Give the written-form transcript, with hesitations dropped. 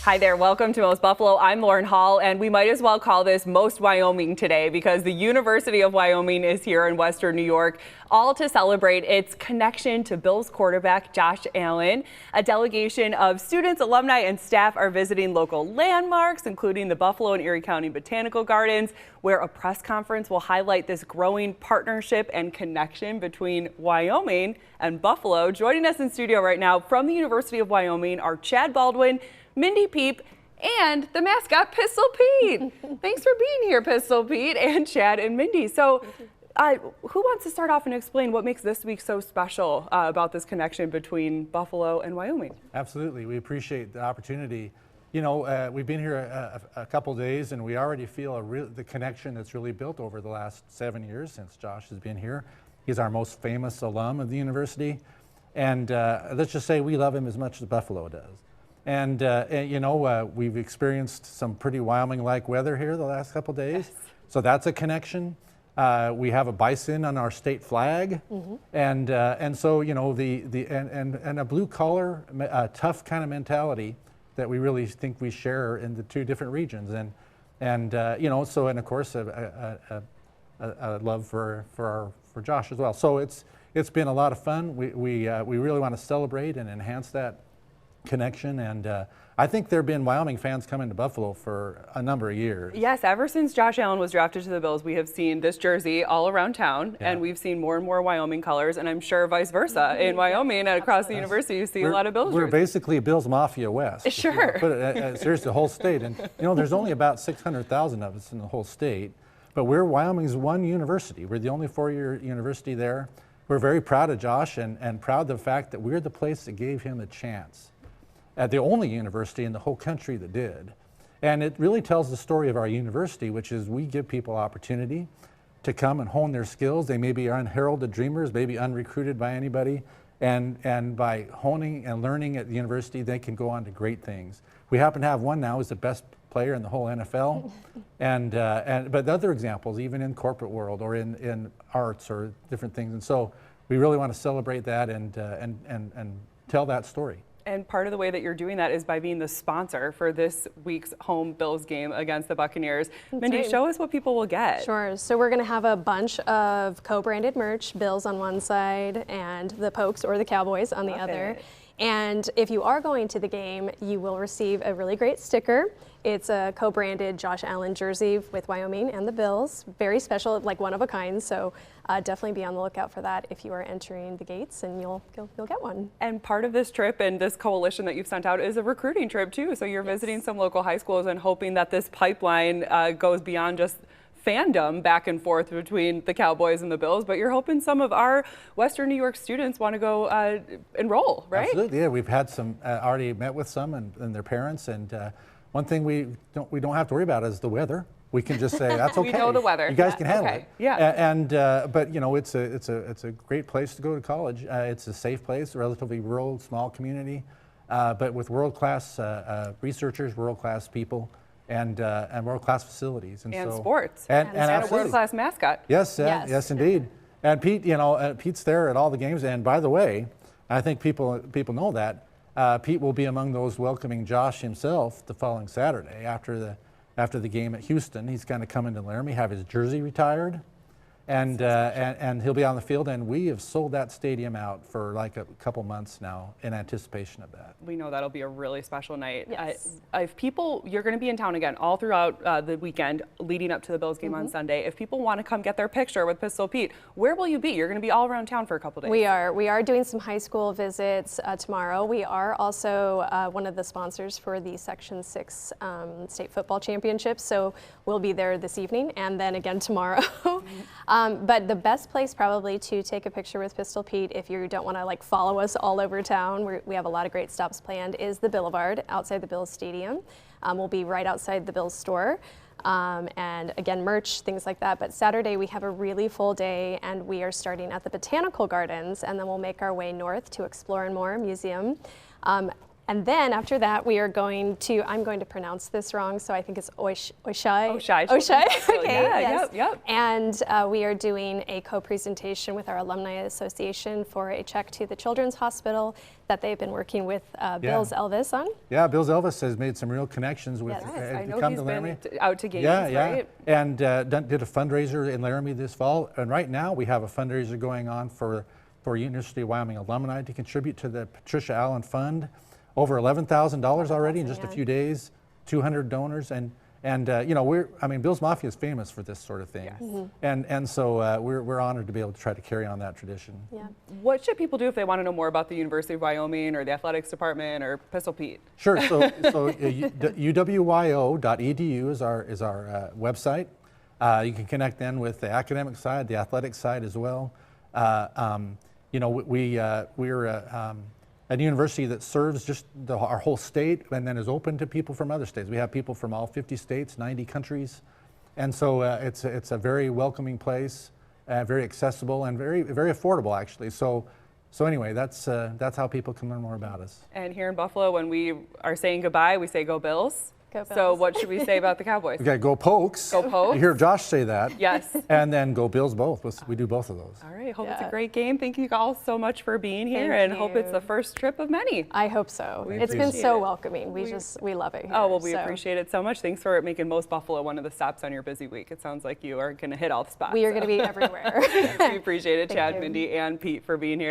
Hi there, welcome to Most Buffalo. I'm Lauren Hall, and we might as well call this Most Wyoming today because the University of Wyoming is here in Western New York, all to celebrate its connection to Bills quarterback Josh Allen. A delegation of students, alumni, and staff are visiting local landmarks, including the Buffalo and Erie County Botanical Gardens, where a press conference will highlight this growing partnership and connection between Wyoming and Buffalo. Joining us in studio right now from the University of Wyoming are Chad Baldwin, Mindy Peep, and the mascot Pistol Pete. Thanks for being here, Pistol Pete, and Chad and Mindy. So who wants to start off and explain what makes this week so special about this connection between Buffalo and Wyoming? Absolutely. We appreciate the opportunity. You know, we've been here a couple days, and we already feel the connection that's really built over the last 7 years since Josh has been here. He's our most famous alum of the university. And let's just say we love him as much as Buffalo does. And you know, we've experienced some pretty Wyoming-like weather here the last couple days. Yes. So that's a connection. We have a bison on our state flag. Mm-hmm. And so, you know, and a blue collar, tough kind of mentality that we really think we share in the two different regions. And you know, so, and of course, a love for Josh as well. So it's been a lot of fun. We really want to celebrate and enhance that connection, and I think there have been Wyoming fans coming to Buffalo for a number of years. Yes, ever since Josh Allen was drafted to the Bills, we have seen this jersey all around town, and we've seen more and more Wyoming colors, and I'm sure vice versa. In Wyoming and across the university, you see a lot of Bills jerseys. We're basically Bills Mafia West. Sure. Seriously, the whole state. And you know, there's only about 600,000 of us in the whole state, but we're Wyoming's one university. We're the only four-year university there. We're very proud of Josh and proud of the fact that we're the place that gave him a chance. At the only university in the whole country that did. And it really tells the story of our university, which is we give people opportunity to come and hone their skills. They may be unheralded dreamers, maybe unrecruited by anybody, and by honing and learning at the university, they can go on to great things. We happen to have one now who's the best player in the whole NFL, but other examples, even in corporate world or in arts or different things. And so we really want to celebrate that and tell that story. And part of the way that you're doing that is by being the sponsor for this week's home Bills game against the Buccaneers. Mindy, show us what people will get. Sure. So we're going to have a bunch of co-branded merch, Bills on one side and the Pokes or the Cowboys on the other. And if you are going to the game, you will receive a really great sticker. It's a co-branded Josh Allen jersey with Wyoming and the Bills. Very special, like one of a kind. So definitely be on the lookout for that if you are entering the gates, and you'll get one. And part of this trip and this coalition that you've sent out is a recruiting trip too. So you're visiting some local high schools and hoping that this pipeline goes beyond just fandom back and forth between the Cowboys and the Bills, but you're hoping some of our Western New York students want to go enroll, right? Absolutely, yeah. We've had some, already met with some and their parents, and one thing we don't have to worry about is the weather. We can just say that's okay. We know the weather. You guys can handle it. Yeah. But you know, it's a great place to go to college. It's a safe place, a relatively rural, small community, but with world-class researchers, world-class people. And world-class facilities, and so, sports, and a world-class mascot. Yes, indeed. And Pete, you know, Pete's there at all the games. And by the way, I think people know that Pete will be among those welcoming Josh himself the following Saturday after the game at Houston. He's going to come into Laramie, have his jersey retired, and he'll be on the field. And we have sold that stadium out for like a couple months now in anticipation of that. We know that'll be a really special night. Yes. If people, you're going to be in town again all throughout the weekend leading up to the Bills game on Sunday. If people want to come get their picture with Pistol Pete, where will you be? You're going to be all around town for a couple days. We are doing some high school visits tomorrow. We are also one of the sponsors for the Section 6 state football championships, so we'll be there this evening and then again tomorrow. But the best place probably to take a picture with Pistol Pete, if you don't want to like follow us all over town, we have a lot of great stops planned, is the Boulevard outside the Bills Stadium. We'll be right outside the Bills store. And again, merch, things like that. But Saturday we have a really full day, and we are starting at the Botanical Gardens, and then we'll make our way north to Explore and More Museum. And then after that, we are going to, I'm going to pronounce this wrong, so I think it's Oishai. Oishai. Okay, yeah, yes. yep. And we are doing a co-presentation with our Alumni Association for a check to the Children's Hospital that they've been working with Bill's Elvis on. Yeah, Bill's Elvis has made some real connections with. Yes. I know come he's to been Laramie. out to games, right? And did a fundraiser in Laramie this fall. And right now we have a fundraiser going on for University of Wyoming alumni to contribute to the Patricia Allen Fund. Over $11,000 already in just a few days, 200 donors, and you know, Bill's Mafia is famous for this sort of thing, and so we're honored to be able to try to carry on that tradition. Yeah. What should people do if they want to know more about the University of Wyoming or the athletics department or Pistol Pete? Sure. So uwyo.edu is our website. You can connect then with the academic side, the athletic side as well. You know, we're a university that serves just our whole state and then is open to people from other states. We have people from all 50 states, 90 countries. And so it's a very welcoming place, very accessible and very affordable actually. So anyway, that's how people can learn more about us. And here in Buffalo, when we are saying goodbye, we say go Bills. Go Bills. So what should we say about the Cowboys? Okay, go Pokes. Go Pokes. You hear Josh say that. Yes. And then go Bills both. We do both of those. All right, hope it's a great game. Thank you all so much for being here and hope it's the first trip of many. I hope so. It's been so welcoming. We love it here. Oh, well, we appreciate it so much. Thanks for making Most Buffalo one of the stops on your busy week. It sounds like you are going to hit all the spots. We are going to be everywhere. We appreciate it, Chad, Mindy, and Pete for being here.